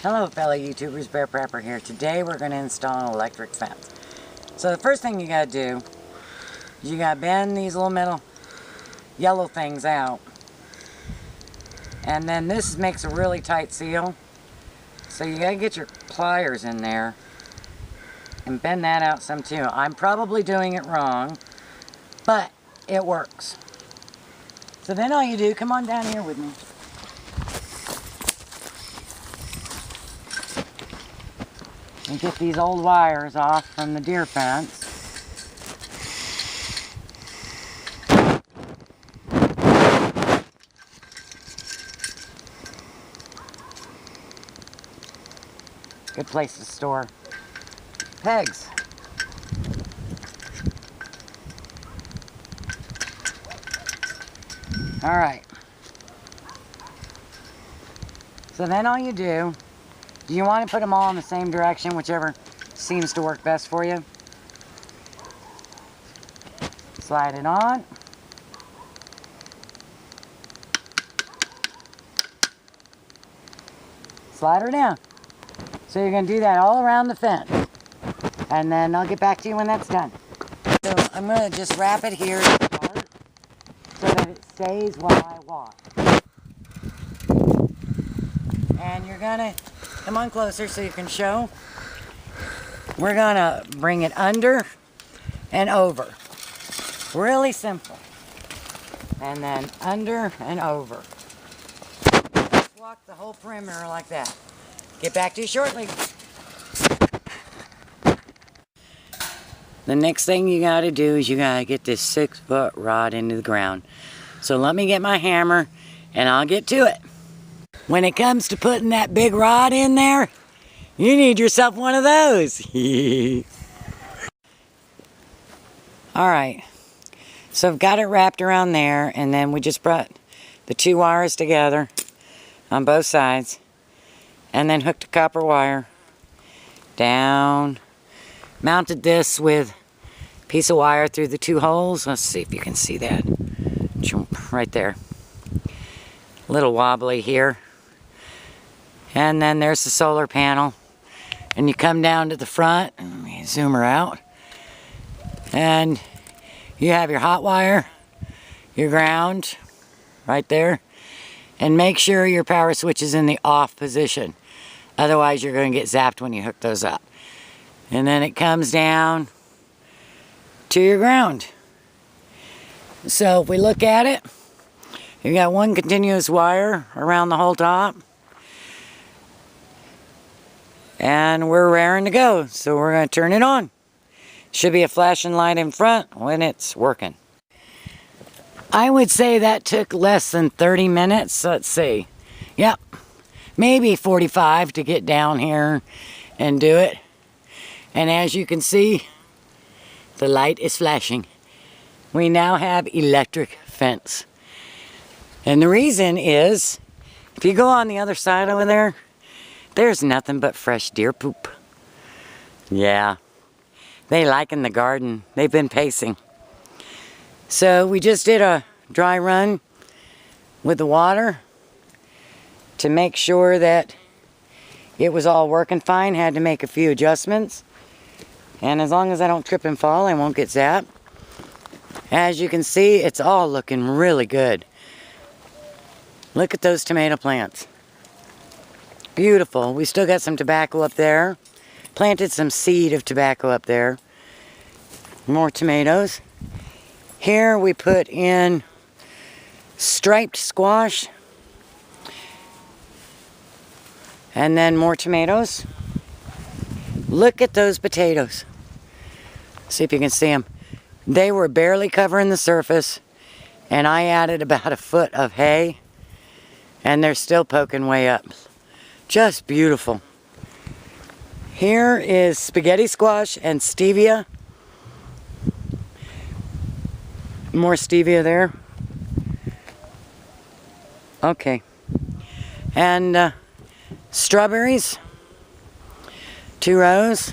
Hello fellow YouTubers, Bear Prepper here. Today we're going to install an electric fence. So the first thing you got to do is you got to bend these little metal yellow things out. And then this makes a really tight seal. So you got to get your pliers in there and bend that out some too. I'm probably doing it wrong, but it works. So then all you do, come on down here with me. And get these old wires off from the deer fence. Good place to store pegs. All right. So then all you do you want to put them all in the same direction, whichever seems to work best for you. Slide it on. Slide her down. So you're going to do that all around the fence. And then I'll get back to you when that's done. So I'm going to just wrap it here apart so that it stays while I walk. And you're going to come on closer so you can show. We're going to bring it under and over. Really simple. And then under and over. Just walk the whole perimeter like that. Get back to you shortly. The next thing you got to do is you got to get this 6-foot rod into the ground. So let me get my hammer and I'll get to it. When it comes to putting that big rod in there, you need yourself one of those. Alright, so I've got it wrapped around there, and then we just brought the 2 wires together on both sides, and then hooked a copper wire down, mounted this with a piece of wire through the 2 holes. Let's see if you can see that. Right there. A little wobbly here. And then there's the solar panel. And you come down to the front. Let me zoom her out. And you have your hot wire, your ground, right there. And make sure your power switch is in the off position. Otherwise you're going to get zapped when you hook those up. And then it comes down to your ground. So if we look at it, you got 1 continuous wire around the whole top. And we're raring to go, so we're going to turn it on. Should be a flashing light in front when it's working. I would say that took less than 30 minutes. Let's see. Yep, maybe 45 to get down here and do it. And as you can see, the light is flashing. We now have electric fence. And the reason is, if you go on the other side over there, there's nothing but fresh deer poop. Yeah, they like in the garden. They've been pacing. So we just did a dry run with the water to make sure that it was all working fine. Had to make a few adjustments. And as long as I don't trip and fall, I won't get zapped. As you can see, it's all looking really good. Look at those tomato plants. Beautiful. We still got some tobacco up there. Planted some seed of tobacco up there. More tomatoes. Here we put in striped squash. And then more tomatoes. Look at those potatoes. See if you can see them. They were barely covering the surface. And I added about a foot of hay. And they're still poking way up. Just beautiful. Here is spaghetti squash and stevia. More stevia there. Okay. And strawberries. 2 rows.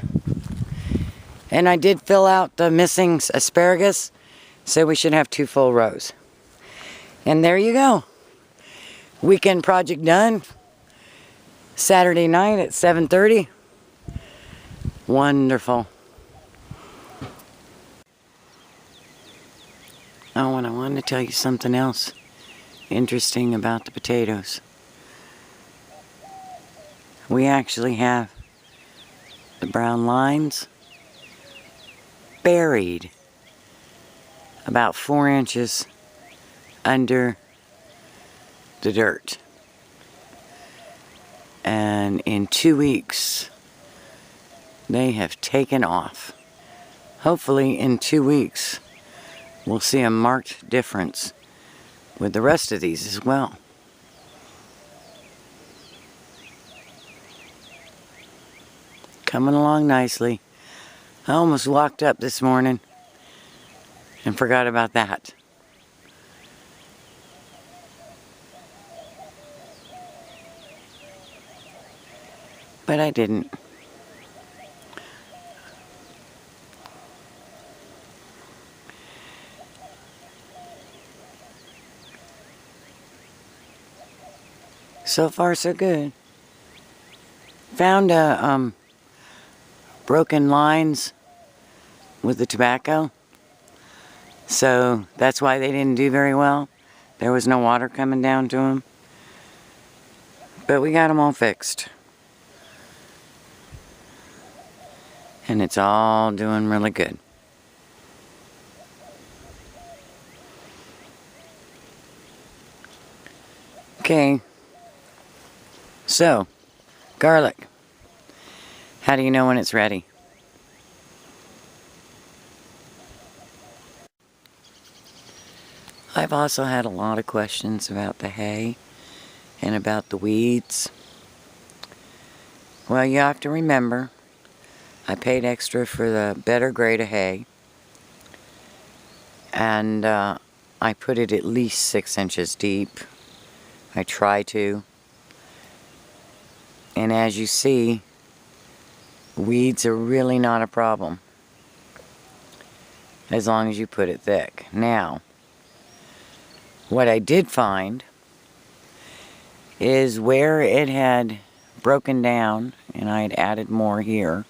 And I did fill out the missing asparagus, so we should have 2 full rows. And there you go. Weekend project done. Saturday night at 7:30. Wonderful. Oh, and I wanted to tell you something else interesting about the potatoes. We actually have the brown lines buried about 4 inches under the dirt. And in 2 weeks, they have taken off. Hopefully in 2 weeks, we'll see a marked difference with the rest of these as well. Coming along nicely. I almost walked up this morning and forgot about that. But I didn't. So far, so good. Found broken lines with the tobacco. So that's why they didn't do very well. There was no water coming down to them. But we got them all fixed. And it's all doing really good. Okay. So, garlic. How do you know when it's ready? I've also had a lot of questions about the hay and about the weeds. Well, you have to remember, I paid extra for the better grade of hay, and I put it at least 6 inches deep. I try to. And as you see, weeds are really not a problem as long as you put it thick. Now, what I did find is where it had broken down, and I had added more here,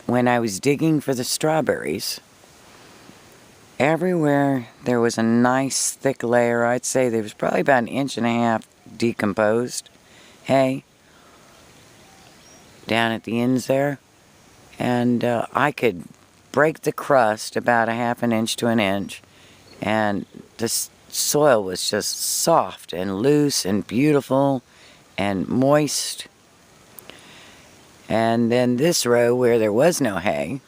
when I was digging for the strawberries, everywhere there was a nice thick layer. I'd say there was probably about 1.5 inches decomposed hay down at the ends there, and I could break the crust about 1/2 inch to 1 inch, and the soil was just soft and loose and beautiful and moist. And then this row where there was no hay,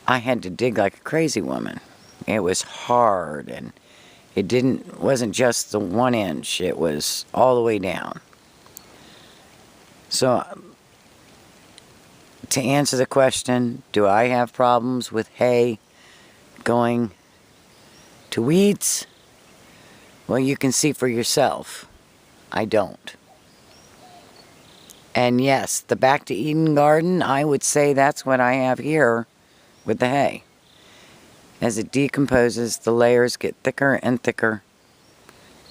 I had to dig like a crazy woman. It was hard, and it wasn't just the 1 inch, it was all the way down. So, to answer the question, do I have problems with hay going to weeds? Well, you can see for yourself. I don't. And yes, the Back to Eden garden, I would say that's what I have here with the hay. As it decomposes, the layers get thicker and thicker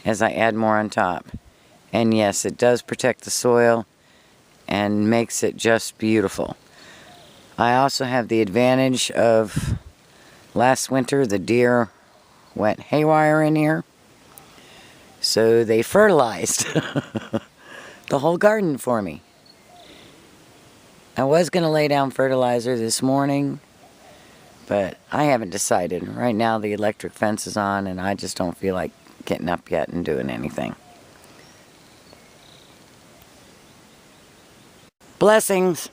as I add more on top. And yes, it does protect the soil and makes it just beautiful. I also have the advantage of last winter the deer went haywire in here, so they fertilized the whole garden for me. I was going to lay down fertilizer this morning, but I haven't decided. Right now the electric fence is on and I just don't feel like getting up yet and doing anything. Blessings.